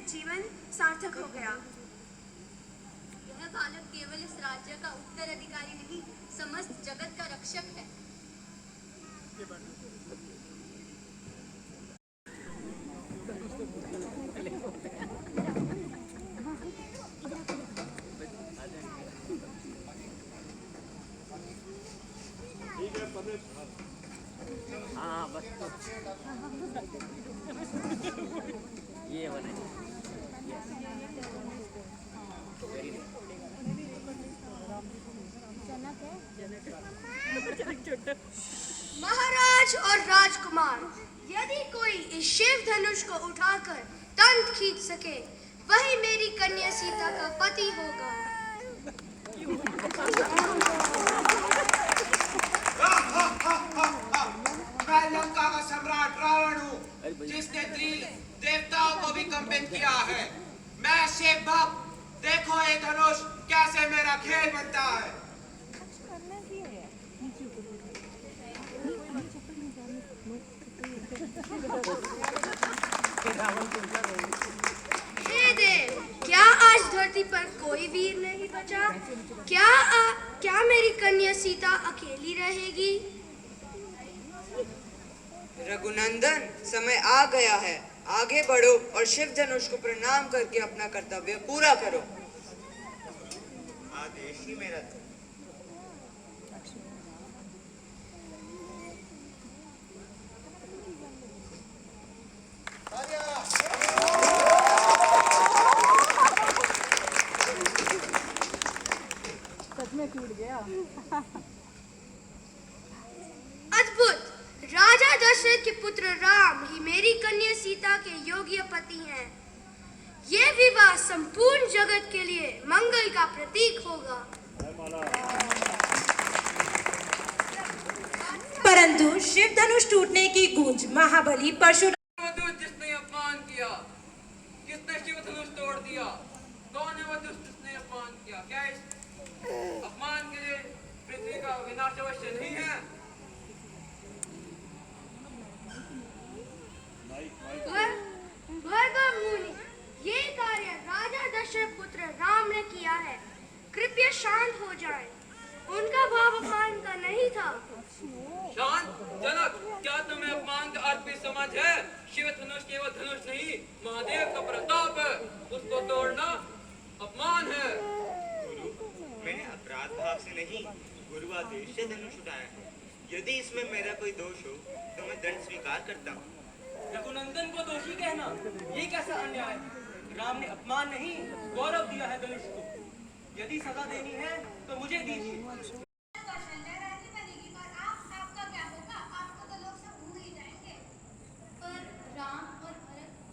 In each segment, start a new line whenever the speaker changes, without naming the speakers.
जीवन सार्थक हो गया।
यह बालक केवल इस राज्य का उत्तराधिकारी नहीं, समस्त जगत का रक्षक है।
हाँ बस ये बने
महाराज और राजकुमार, यदि कोई इस शिव धनुष को उठाकर तंत खींच सके, वही मेरी कन्या सीता का पति होगा।
मैं लंका का सम्राट रावण हूँ, जिसने देवताओं को भी कंपित किया है। मैं शिव भक्त, देखो ये धनुष कैसे मेरा खेल बनता है।
हे देव, क्या आज धरती पर कोई वीर नहीं बचा? क्या मेरी कन्या सीता अकेली रहेगी?
रघुनंदन, समय आ गया है, आगे बढ़ो और शिव धनुष को प्रणाम करके अपना कर्तव्य पूरा करो।
आदेश ही मेरा था।
अद्भुत! राजा दशरथ के पुत्र राम ही मेरी कन्या सीता के योग्य पति हैं। ये विवाह संपूर्ण जगत के लिए मंगल का प्रतीक होगा।
परंतु शिव धनुष टूटने की गूंज महाबली परशुराम
जिसने अपमान किया, किसने शिव धनुष तोड़ दिया? कौन है वो दुष्ट जिसने अपमान किया? क्या इस अपमान के लिए पृथ्वी का विनाश अवश्य नहीं है?
भर्गव मुनि, ये कार्य राजा दशरथ पुत्र राम ने किया है। कृपया शांत हो जाएं। उनका भाव अपमान का नहीं था।
शांत जनक, क्या तुम्हें अपमान का अर्थ भी समझ है? शिव धनुष केवल धनुष नहीं, महादेव का प्रताप है। उसको तोड़ना अपमान है।
गुरु, मैंने अपराध भाव से नहीं, गुरु आदेश से धनुष उठाया है। यदि इसमें मेरा कोई दोष हो तो मैं दंड स्वीकार करता हूँ।
रघुनंदन को दोषी कहना, ये कैसा अन्याय? राम ने अपमान नहीं, गौरव दिया है धनुष को। यदि सजा देनी है तो मुझे दीजिए।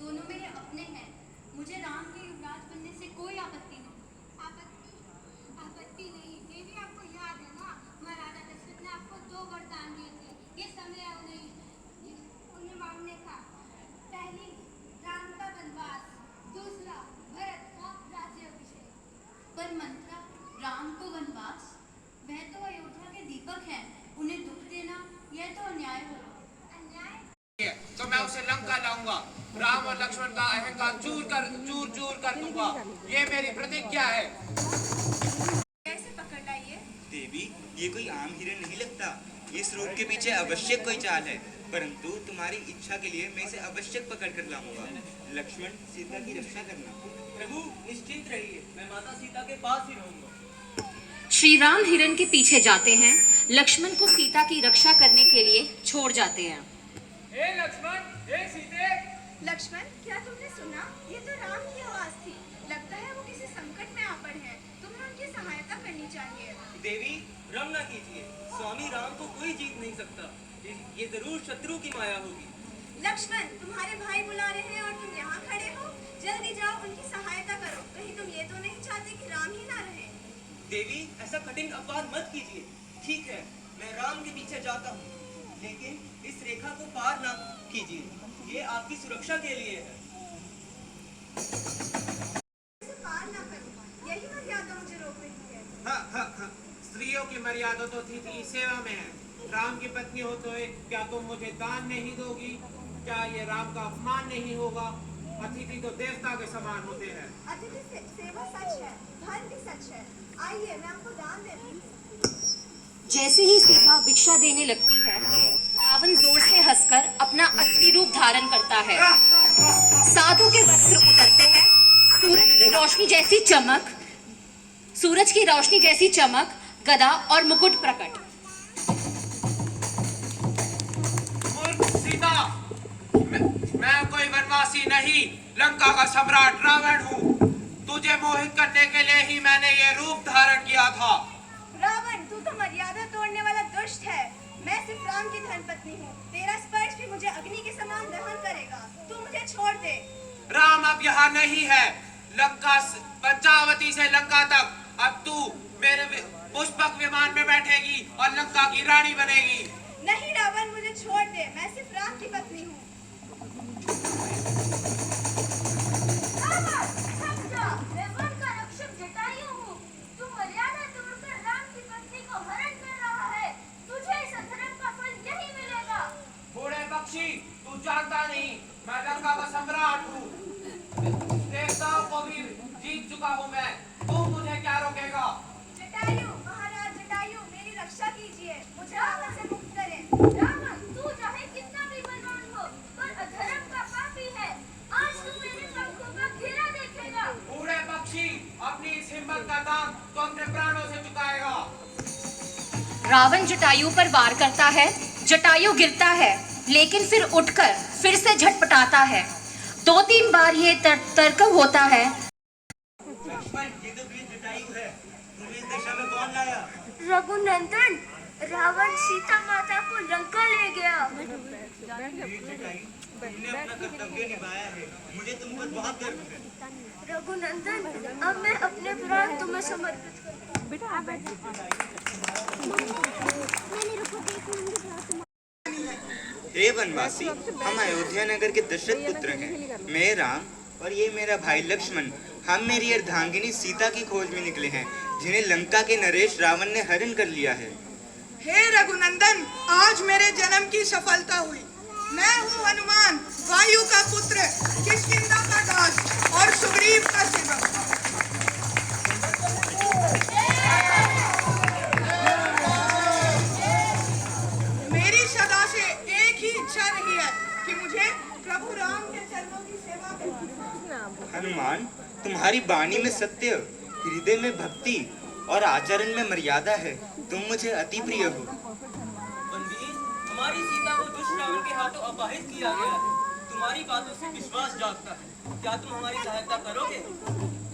दोनों मेरे अपने हैं। मुझे राम के युवराज बनने से कोई आपत्ति नहीं।
आपत्ति नहीं देवी, आपको याद है ना, महाराजा दशरथ ने आपको 2 वरदान दिए थे। ये समय उन्हें मांगने का। पहली, राम का वनवास, दूसरा, भरत का राज्याभिषेक।
पर मंत्रा, राम को वनवास? वह तो अयोध्या के दीपक हैं। उन्हें दुख देना यह तो अन्याय होगा।
तो मैं उसे लंका लाऊंगा, राम और लक्ष्मण का अहंकार चूर चूर कर दूंगा। ये मेरी प्रतिज्ञा है।
कैसे पकड़ लाइए?
देवी, ये कोई आम हिरन नहीं लगता। इस रोग के पीछे अवश्य कोई चाल है, परंतु तुम्हारी इच्छा के लिए मैं इसे अवश्य पकड़ कर लाऊंगा। लक्ष्मण, सीता की रक्षा करना।
प्रभु निश्चिंत रहिए, मैं माता सीता के पास ही रहूंगा।
श्री राम हिरन के पीछे जाते हैं, लक्ष्मण को सीता की रक्षा करने के लिए छोड़ जाते हैं।
हे लक्ष्मण, हे सीते।
लक्ष्मण, क्या तुमने सुना? ये तो राम की आवाज थी। लगता है वो किसी संकट में आ पड़े हैं। तुम्हें उनकी सहायता करनी चाहिए।
देवी, भ्रम न कीजिए, स्वामी राम को कोई जीत नहीं सकता। ये जरूर शत्रु की माया होगी।
लक्ष्मण, तुम्हारे भाई बुला रहे हैं और तुम यहाँ खड़े हो। जल्दी जाओ, उनकी सहायता करो। कहीं तुम ये तो नहीं चाहते कि राम ही ना रहे?
देवी, ऐसा कठिन अपवाद मत कीजिए। ठीक है, मैं राम के पीछे जाता हूँ, लेकिन इस रेखा को पार ना कीजिए। ये आपकी सुरक्षा के लिए है।
पार ना करूँ, यही मर्यादा मुझे रोक रही है।
स्त्रियों की मर्यादा तो थी सेवा में है। राम की पत्नी हो तो क्या तुम मुझे दान नहीं दोगी? क्या ये राम का अपमान नहीं होगा? अतिथि तो देवता के समान होते हैं।
अतिथि से सेवा सच है, धन भी सच है। आइए मैं आपको दान देती हूँ।
जैसे ही सीता भिक्षा देने लगती है, रावण जोर से हंसकर अपना असली रूप धारण करता है। साधु के वस्त्र उतरते हैं, सूरज की रोशनी जैसी चमक, गदा और मुकुट प्रकट।
सीता, मैं कोई वनवासी नहीं, लंका का सम्राट रावण हूँ। तुझे मोहित करने के लिए ही मैंने ये रूप धारण किया था।
रावण, तू तो मर्यादा तोड़ने वाला दुष्ट है। मैं सिर्फ राम की धर्मपत्नी हूँ। तेरा स्पर्श भी मुझे अग्नि के समान दहन करेगा। तू मुझे छोड़ दे।
राम अब यहाँ नहीं है। लंका पंचावती से लंका तक अब तू मेरे पुष्पक विमान में बैठेगी और लंका की रानी बनेगी।
नहीं रावण, मुझे छोड़ दे। मैं सिर्फ राम की पत्नी हूँ। मैं वन का रक्षक जटायु हूँ। तू मर्यादा तोड़कर राम की पत्नी को हरण कर रहा है। तुझे इस अधर्म का फल यही मिलेगा।
बूढ़े पक्षी, तू जानता नहीं, मैं लंका का सम्राट हूँ। देवताओं को भी जीत चुका हूँ मैं। तू मुझे क्या रोकेगा?
जटायु, महाराज जटायु, मेरी रक्षा कीजिए। मुझे रावण से मुक्त करें। रावण, तू चाहे कितना भी बलवान हो, पर अधर्म का पापी है। आज तू मेरे पंखों का घेरा देखेगा।
बूढ़े पक्षी, अपनी इस हिम्मत का दाम तो अपने प्राणों से चुकाएगा।
रावण जटायु पर वार करता है। जटायु गिरता है, लेकिन फिर उठकर फिर से झटपटाता है। 2-3 बार ये तर्क होता है।
लक्ष्मण, ये तो वीर जटायु है। तुम्हें इस दशा में कौन लाया?
रघुनंदन, रावण सीता माता को लंका ले गया।
वीर जटायु, तुमने अपना कर्तव्य निभाया है। मुझे तुम पर बहुत गर्व है।
रघुनंदन, अब मैं अपने प्राण तुम्हें समर्पित करता हूँ।
हे वनवासी, हम अयोध्या नगर के दशरथ पुत्र हैं। मैं राम और ये मेरा भाई लक्ष्मण। हम मेरी अर्धांगिनी सीता की खोज में निकले हैं, जिन्हें लंका के नरेश रावण ने हरण कर लिया है।
हे रघुनंदन, आज मेरे जन्म की सफलता हुई। मैं हूँ हनुमान, वायु का पुत्र, किष्किंधा का दास और सुग्रीव का सेवक। मेरी सदा से एक ही इच्छा रही है कि मुझे प्रभु राम के चरणों की सेवा करनी।
हनुमान, तुम्हारी वाणी में सत्य, हृदय में भक्ति और आचरण में मर्यादा है। तुम मुझे अति प्रिय हो।
बंदी, हमारी सीता को दुष्ट रावण के हाथों अपहरित किया गया है। तुम्हारी बातों से विश्वास जागता है। क्या तुम हमारी सहायता करोगे?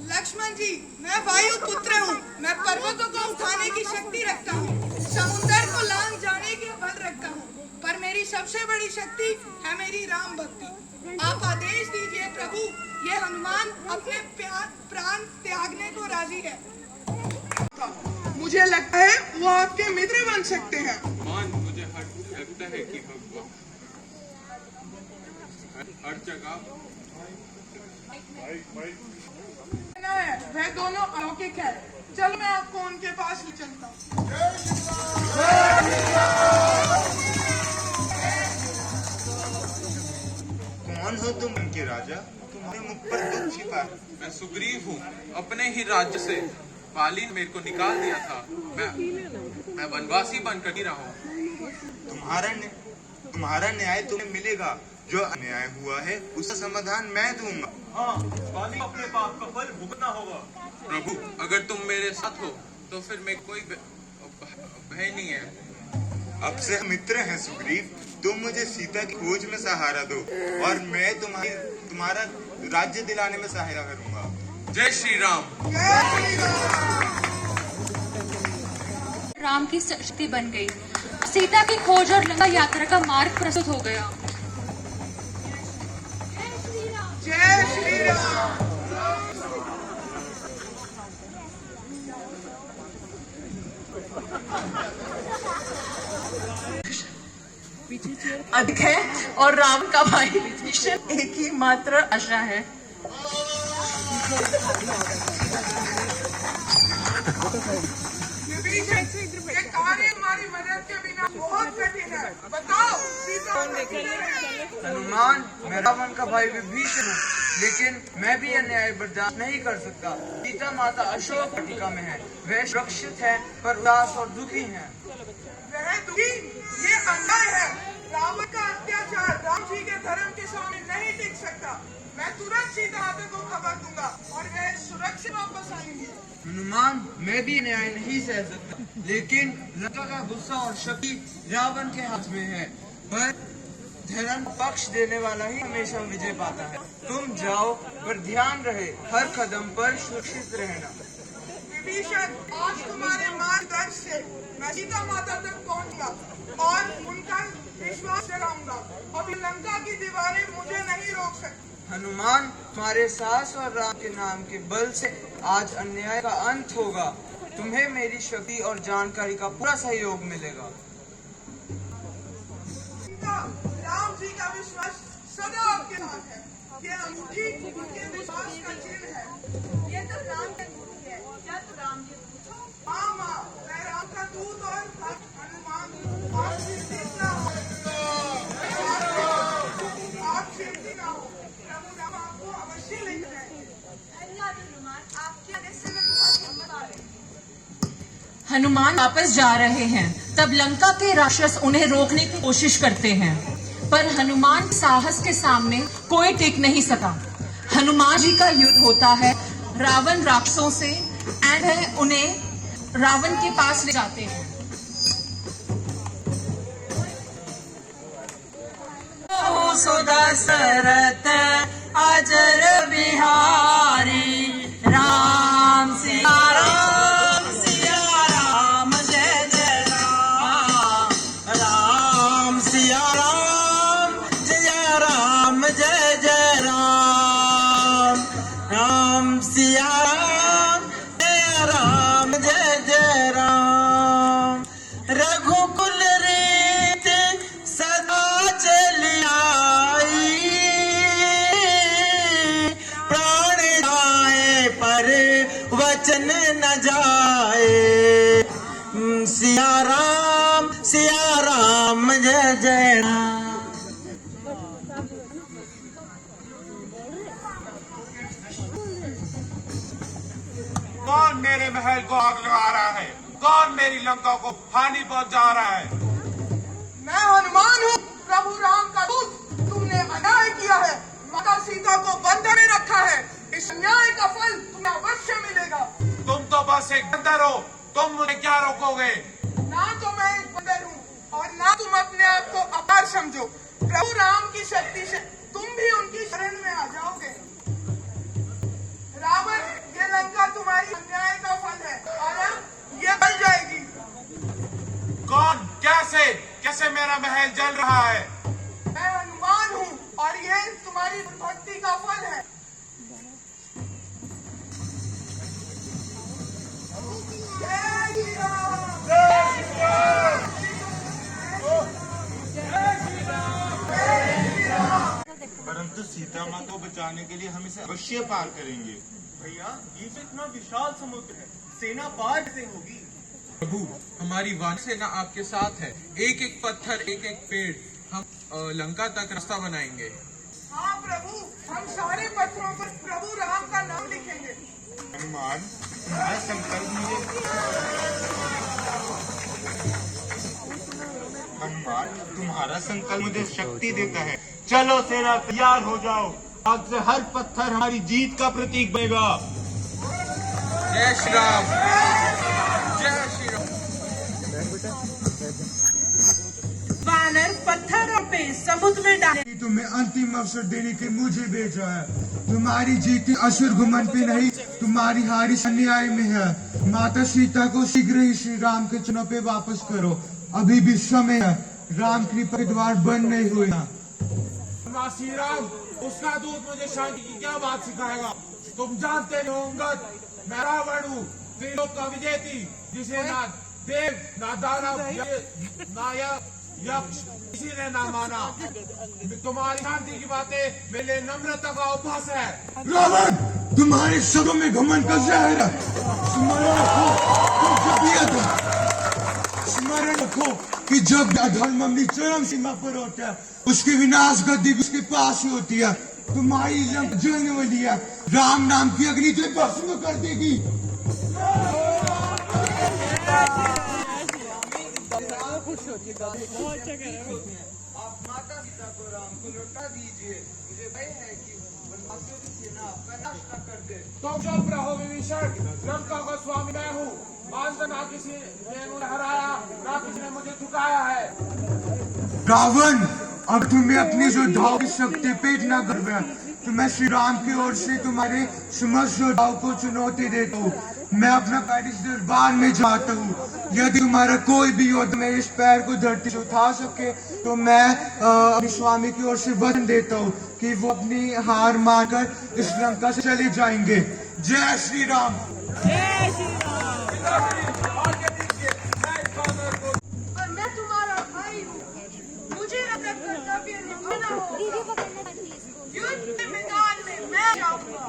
लक्ष्मण जी, मैं वायु पुत्र हूँ। मैं पर्वतों को उठाने की शक्ति रखता हूँ, समुद्र को लांघ जाने के बल रखता हूँ, पर मेरी सबसे बड़ी शक्ति है मेरी राम भक्ति। आप आदेश दीजिए प्रभु, ये हनुमान अपने प्राण त्यागने को राजी है। मुझे लगता है वो आपके मित्र बन सकते हैं।
मुझे लगता है कि हर जगह
वे दोनों अलौकिक है। चलो मैं आपको उनके पास ले चलता हूँ।
कौन हो तुम उनके राजा? तुम्हारे मुख पर दुख छिपा है।
मैं सुग्रीव हूँ। अपने ही राज्य से वाली ने मेरे को निकाल दिया था। मैं वनवासी बनकर ही रहा हूँ।
तुम्हारा न्याय तुम्हें मिलेगा। जो अन्याय हुआ है उसका समाधान मैं दूंगा।
हाँ, वाली अपने पाप का फल भुगतना होगा।
प्रभु, अगर तुम मेरे साथ हो तो फिर मैं कोई भय नहीं है।
अब से हम मित्र हैं सुग्रीव। तुम मुझे सीता की खोज में सहारा दो और मैं तुम्हारा राज्य दिलाने में सहायता करूंगा।
जय श्री राम।
राम की शक्ति बन गई। सीता की खोज और लंका यात्रा का मार्ग प्रस्तुत हो गया।
जय श्री राम।
अधिक है और राम का भाई विभीषण एक ही मात्र आशा है।
ये कार्य हमारी मदद के बिना बहुत कठिन है। बताओ सीता।
हनुमान, मैं
मैं रावण का भाई विभीषण हूँ, लेकिन मैं भी अन्याय बर्दाश्त नहीं कर सकता। सीता माता अशोक वाटिका में है, वह सुरक्षित है पर उदास और दुखी है।
वह दुखी? ये अन्याय है। रावण का अत्याचार राम जी के धर्म के सामने नहीं टिक सकता। मैं तुरंत सीता माता को खबर दूंगा और वह सुरक्षित वापस आएंगे।
हनुमान, मैं भी न्याय नहीं सह सकता, लेकिन लंका का गुस्सा और शक्ति रावण के हाथ में है, पर धर्म पक्ष देने वाला ही हमेशा विजय पाता है। तुम जाओ, पर ध्यान रहे हर कदम पर सुरक्षित रहना।
विभीषण, आज तुम्हारे मार्गदर्शन से मैं सीता माता तक पहुंचूंगा और उनका विश्वास दिलाऊंगा। अभी लंका की दीवारें मुझे नहीं रोक सकती।
हनुमान, तुम्हारे साहस और राम के नाम के बल से आज अन्याय का अंत होगा। तुम्हें मेरी शक्ति और जानकारी का पूरा सहयोग मिलेगा।
राम जी का विश्वास सदा आपके साथ है। ये अंगूठी उनके विश्वास का चिन्ह है। ये तो राम की अंगूठी है। क्या तो राम जी पूछो? हाँ माँ, मैं राम का दूत और हनुमान। आप चिंतित ना हो, आप चिंतित ना हो। प्रभु राम आपको अवश्य ले जाएंगे। अल्लाह हनुमान, आपके आने से मैं बहुत धन्यवाद है।
हनुमान वापस जा रहे हैं, तब लंका के राक्षस उन्हें रोकने की कोशिश करते हैं, पर हनुमान साहस के सामने कोई टिक नहीं सका। हनुमान जी का युद्ध होता है रावण राक्षसों से एंड उन्हें रावण के पास ले जाते हैं।
सुदशरथ अजर बिहारी राम सिया राम सिया राम जय जय राम राम सिया राम जय राम जय जय राम राम सिया राम जय राम जय जय राम। रघुकुल रीत सदा चली आई, प्राण जाए पर वचन न जाए। सिया राम जय जय राम।
कौन मेरे महल को आग लगा रहा है? कौन मेरी लंका को हानि पहुंचा रहा है?
मैं हनुमान हूँ, प्रभु राम का दूत। तुमने अन्याय किया है, माता सीता को बंधन में रखा है। इस अन्याय का फल तुम्हें अवश्य मिलेगा।
तुम तो बस एक बंदर हो, तुम मुझे क्या रोकोगे?
ना तो मैं एक बंदर हूँ और ना तुम अपने आप को अपार समझो। प्रभु राम की शक्ति से तुम भी उनकी शरण में आ जाओगे। रावण, ये लंका तुम्हारी अन्याय का फल है और अब ये बल जाएगी।
कौन? कैसे? कैसे मेरा महल जल रहा है?
मैं हनुमान हूँ और ये तुम्हारी भक्ति का फल है। जय श्री राम। जय श्री राम।
परंतु सीता माँ को बचाने के लिए हम इसे अवश्य पार करेंगे।
भैया, ये तो इतना विशाल समुद्र है, सेना पार कैसे होगी?
प्रभु, हमारी वानर सेना आपके साथ है। एक एक पत्थर, एक एक पेड़ हम लंका तक रास्ता बनाएंगे।
हाँ प्रभु, हम सारे पत्थरों पर प्रभु राम का नाम लिखेंगे।
हनुमान, तुम्हारा संकल्प मुझे हनुमान, तुम्हारा संकल्प मुझे शक्ति देता है। चलो सेना, तैयार हो जाओ। आज से हर पत्थर हमारी जीत का प्रतीक बनेगा।
जय श्री राम। जय श्री राम।
वानर पत्थरों पे समुद्र में डाले।
तुम्हें अंतिम अवसर देने के मुझे भेजा है। तुम्हारी जीत असुर घुमन पे नहीं, तुम्हारी हारी अन्याय में है। माता सीता को शीघ्र ही श्री राम के चरणों पे वापस करो। अभी भी समय है, राम कृपा के द्वार बंद नहीं हुए।
श्री राम, उसका दूत मुझे शांति की क्या बात सिखाएगा? तुम जानते हो अंगद, मैं रावण हूँ, त्रिलोक का विजेती, जिसे ना देव, ना दानव, ना यक्ष किसी ने ना माना। तुम्हारी शांति की बातें मेरे लिए नम्रता का उपहास है।
रावण, तुम्हारे शब्दों में घमंड का जहर है। स्मरण रखो, तुम जब दिया था। स्मरण रखो, कि जब अधर्म अपनी चरम सीमा पर होता है उसकी विनाश गद्दी उसके पास ही होती है। तुम्हारी लंक जलने वाली है, राम नाम की अग्नि तुझे भस्म कर देगी।
आप माता सीता को राम को लौटा दीजिए। मुझे भय है कि वनवासियों की सेना आपका नाश न कर दे।
तुम चुप रहो विभीषण, लंका का स्वामी मैं हूँ। आज तक ना किसी ने मुझे हराया, ना किसी ने मुझे झुकाया है।
रावण, अब तुम्हें अपनी जो धाव की शक्ति पेट न गर्व है, तो मैं श्री राम की ओर से तुम्हारे समस्त योद्धाओं को चुनौती देता हूँ। मैं अपना पैर इस दरबार में जाता हूँ। यदि तुम्हारा कोई भी योद्धा मेरे इस पैर को धरती से उठा सके तो मैं अपने स्वामी की ओर से वचन देता हूँ कि वो अपनी हार मानकर इस लंका से चले जाएंगे। जय श्री राम।
जय श्री राम। और मैं तुम्हारा भाई हूँ, मुझे अपना कर्तव्य निभाना होगा। युद्ध के मैदान में मैं जाऊंगा।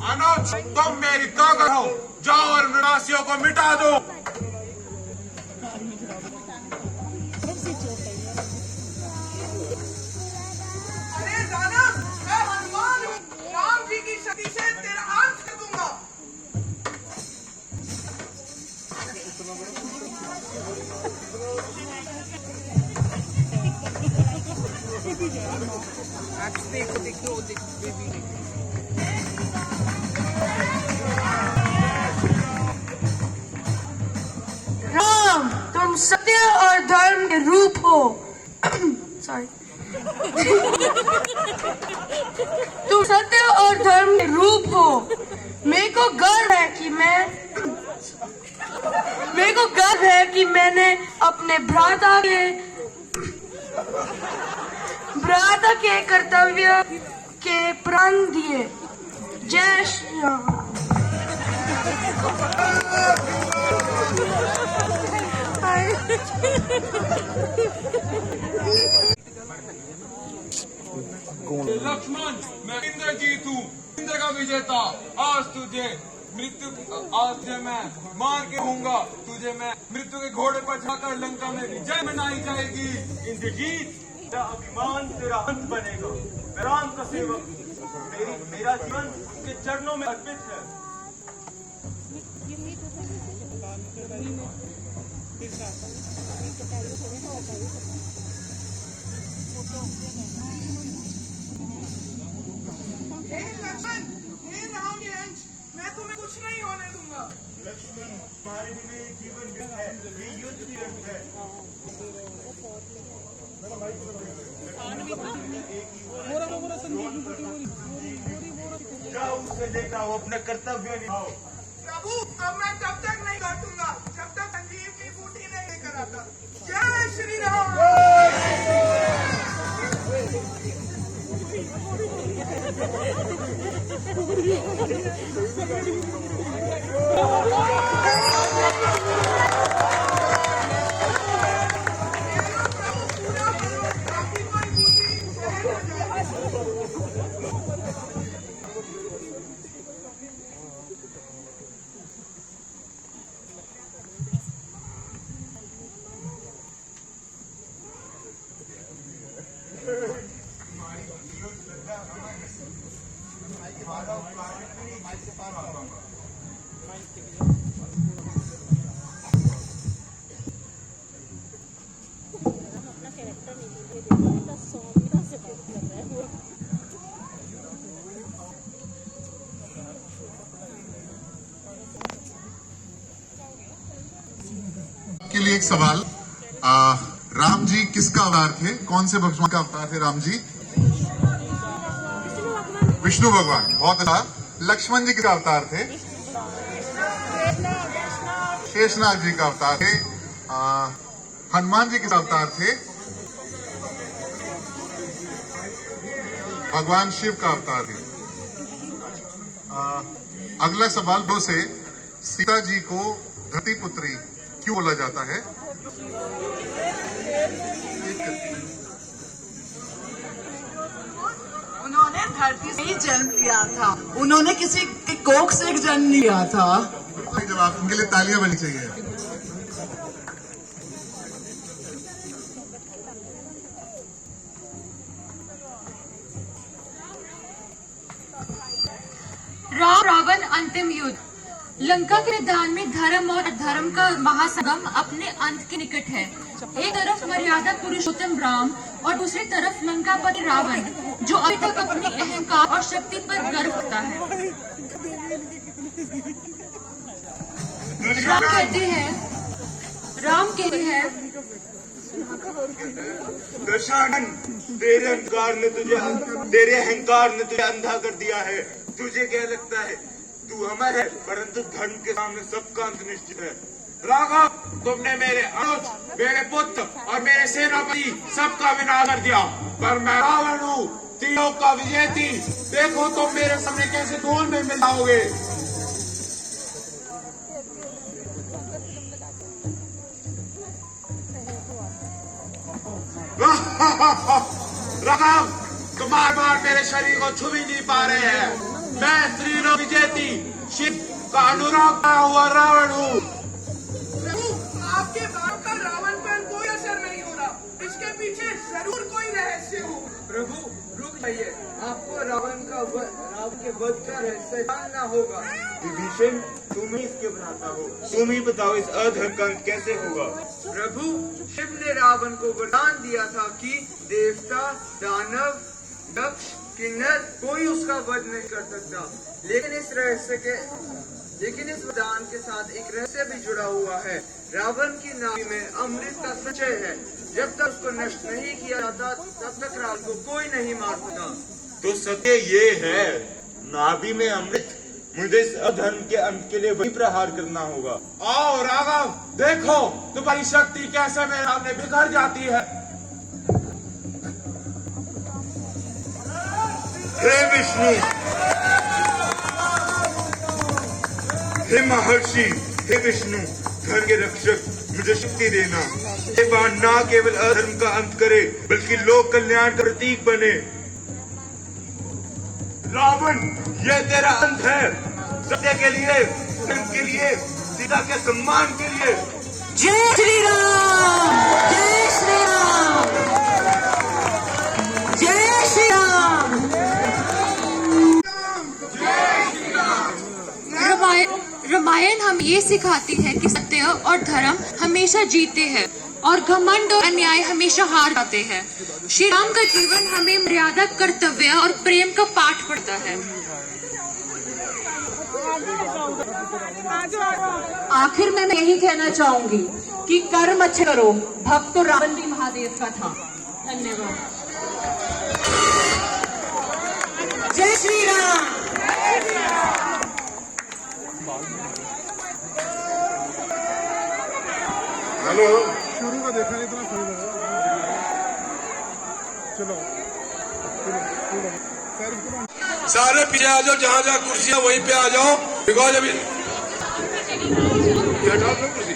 अनुज, तुम मेरी ताकत हो, जाओ और वनवासियों को मिटा दो।
अरे राणा, मैं हनुमान हूँ, राम जी की शक्ति से तेरा अंत कर दूंगा। राम, तुम सत्य और धर्म के रूप हो। सॉरी। तुम सत्य और धर्म के रूप हो। मेरे को गर्व है कि मैंने अपने भ्राता के कर्तव्य के प्राण दिए। जय श्री राम।
लक्ष्मण, मैं इंद्रजीत हूँ, इंद्र का विजेता। आज मैं मार के दूंगा। तुझे मैं मृत्यु के घोड़े पर जाकर लंका में विजय मनाई जाएगी।
इंद्रजीत, तेरा अभिमान तेरा अंत बनेगा। मैं राम का सेवक हूँ, मेरा जीवन उसके चरणों में अर्पित है।
हे लक्ष्मण, हे राम के अंश, मैं तुम्हें कुछ नहीं होने दूंगा।
लक्ष्मण, हमारे लिए जीवन है, ये युद्ध की रंग है। जाओ उसे देखा, वो अपना कर्तव्य निभाओ।
प्रभु, अब मैं तब तक नहीं काटूंगा जब तक संजीव की बूटी नहीं लेकर आता। जय श्री राम।
के लिए एक सवाल, राम जी किसका अवतार थे? कौन से भगवान का अवतार थे राम जी? विष्णु भगवान। बहुत अच्छा। लक्ष्मण जी किसका अवतार थे? शेषनाग जी का अवतार थे। हनुमान जी किसका अवतार थे? भगवान शिव का अवतार थे। अगला सवाल दो से, सीता जी को धरती पुत्री क्यों बोला जाता है?
उन्होंने धरती से ही जन्म लिया था, उन्होंने किसी के कोख से जन्म लिया था।
जवाब, उनके लिए तालियां बनी चाहिए।
राम रावण अंतिम युद्ध। लंका के मैदान में धर्म और अधर्म का महासंगम अपने अंत के निकट है। एक तरफ मर्यादा पुरुषोत्तम राम और दूसरी तरफ लंकापति रावण, जो अभी तक अपनी अहंकार और शक्ति पर गर्व करता है। राम कहते हैं
दशानन, तेरे अहंकार ने तुझे अंधा कर दिया है। तुझे क्या लगता है तू अमर है, परंतु धर्म के सामने सबका अंत निश्चित है।
राघव, तुमने मेरे अनुज, मेरे पुत्र और मेरे सेनापति सबका विनाश कर दिया, पर मैं रावण हूँ, तीनों का विजेती। देखो तुम मेरे सामने कैसे धूल में मिल जाओगे। राघव, तुम बार मेरे शरीर को छू भी नहीं पा रहे हैं। मैं त्रिलोक विजेती शिव का अनुराग पाया हुआ रावण हूँ।
प्रभु, आपके बाप का रावण पर कोई असर नहीं हो रहा। इसके पीछे जरूर कोई रहस्य हो।
प्रभु रुक जाइए, आपको रावण के वध का रहस्य जानना होगा।
विभीषण, तुम ही इसके बनाता हो, तुम ही बताओ इस अधर्म का अंत कैसे होगा।
प्रभु, शिव ने रावण को वरदान दिया था कि देवता, दानव, दक्ष, किन्नर कोई उसका वध नहीं कर सकता। लेकिन इस वरदान के साथ एक रहस्य भी जुड़ा हुआ है। रावण की नाभि में अमृत का संचय है। जब तक उसको नष्ट नहीं किया जाता तब तक रावण को कोई नहीं मार सकता।
तो सत्य ये है, नाभि में अमृत। मुझे इस अधर्म के अंत के लिए वही प्रहार करना होगा।
आओ राघव, देखो तुम्हारी शक्ति कैसे मेरे सामने बिखर जाती है।
हे विष्णु, हे महर्षि, हे विष्णु, धर्म के रक्षक, मुझे शक्ति देना। ये बाण न केवल अधर्म का अंत करे, बल्कि लोक कल्याण का प्रतीक बने। रावण, ये तेरा अंत है। सत्य के लिए, धर्म के लिए, सीता के सम्मान के लिए।
जय श्री राम, जय श्री राम, जय श्री राम।
रामायण हम ये सिखाती है कि सत्य और धर्म हमेशा जीते हैं और घमंड और अन्याय हमेशा हार जाते हैं। श्री राम का जीवन हमें मर्यादा, कर्तव्य और प्रेम का पाठ पढ़ता है। आखिर में मैं यही कहना चाहूंगी कि कर्म अच्छे करो। भक्त तो रावण भी महादेव का था। धन्यवाद।
जय श्री राम।
हेलो, शुरू का देखा नहीं, इतना सही लगा। चलो
सारे पीछे आ जाओ, जहाँ जहाँ कुर्सियाँ वहीं पे आ जाओ। बिकॉज अभी कुर्सी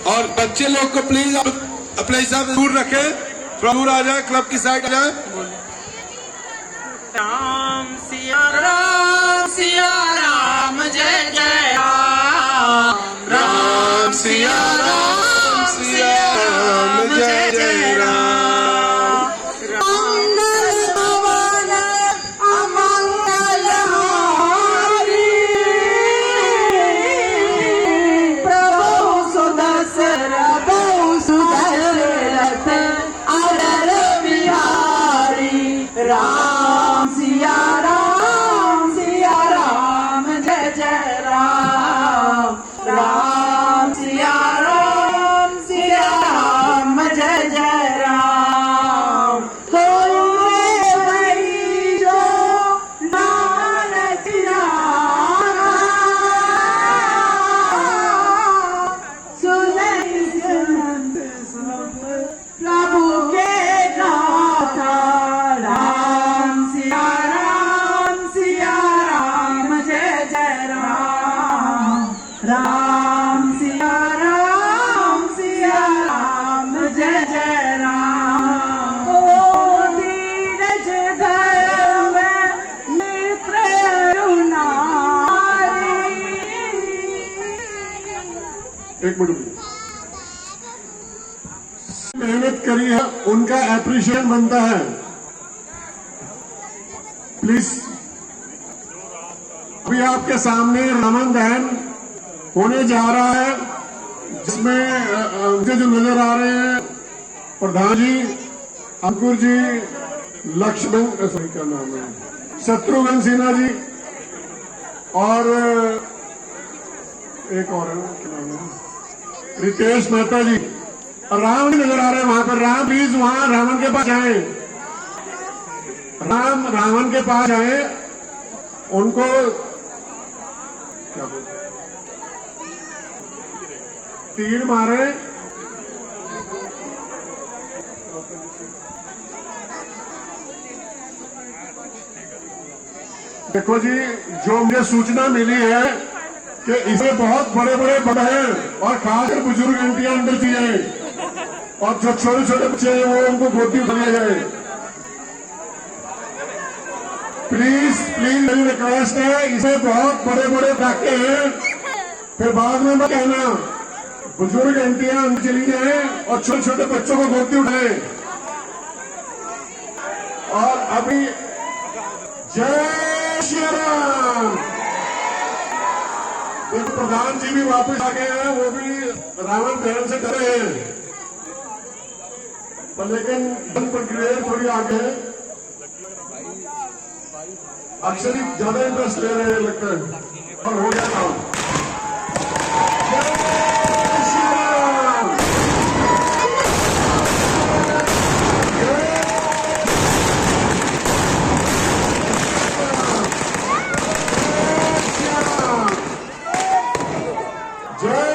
और बच्चे लोग को प्लीज अपने हिसाब से दूर रखें, थोड़ा दूर आ जाए, क्लब की साइड आ जाए।
राम सिया राम, सिया राम, जय जय राम।
राम सिया राम, सिया राम, जय जय राम।
राम सिया राम, सिया राम, जय जय राम। राम सिया राम, सिया राम, जय जय राम। हो वही जो नानक नामा, सुनहि सुनत सब प्रभु के गाथा। राम सिया राम, सिया राम, जय जय राम। राम सिया राम, सिया राम, जय जय राम। ओ धीरज धर्म मित्र नारी।
एक मिनट, मेहनत करी है उनका एप्रिशिएशन बनता है। प्लीज अभी आपके सामने रावण दहन होने जा रहा है, जिसमें मुझे जो नजर आ रहे हैं प्रधान जी, अंकुर जी, लक्ष्मण, सॉरी क्या नाम है, शत्रुघ्न सिन्हा जी और एक और है, क्या नाम है, रितेश मेहता जी। राम भी नजर आ रहे हैं वहां पर। राम प्लीज वहां रावण के पास आए, राम रावण के पास आए, उनको क्या बोलते, तीर मारे। देखो जी, जो मुझे सूचना मिली है कि इसमें बहुत बड़े बड़े बड़े हैं और खासकर बुजुर्ग आंटियां अंदर भी हैं और जो छोटे छोटे बच्चे हैं वो उनको गोदी उठा लिया जाए। प्लीज प्लीज मेरी रिक्वेस्ट है, इसमें बहुत बड़े बड़े डाके हैं, फिर बाद में मत कहना। बुजुर्ग आंटियां अंदर चली जाए और छोटे छोटे बच्चों को गोदी उठाए। और अभी जय श्री राम। एक प्रधान जी भी वापस आ गए हैं, वो भी रावण दहन से डरे हैं, पर लेकिन जन प्रक्रिया थोड़ी आगे है। अक्सर ही ज्यादा इंटरेस्ट ले रहे हैं लगता है, और हो गया काम। जय श्री राम। जय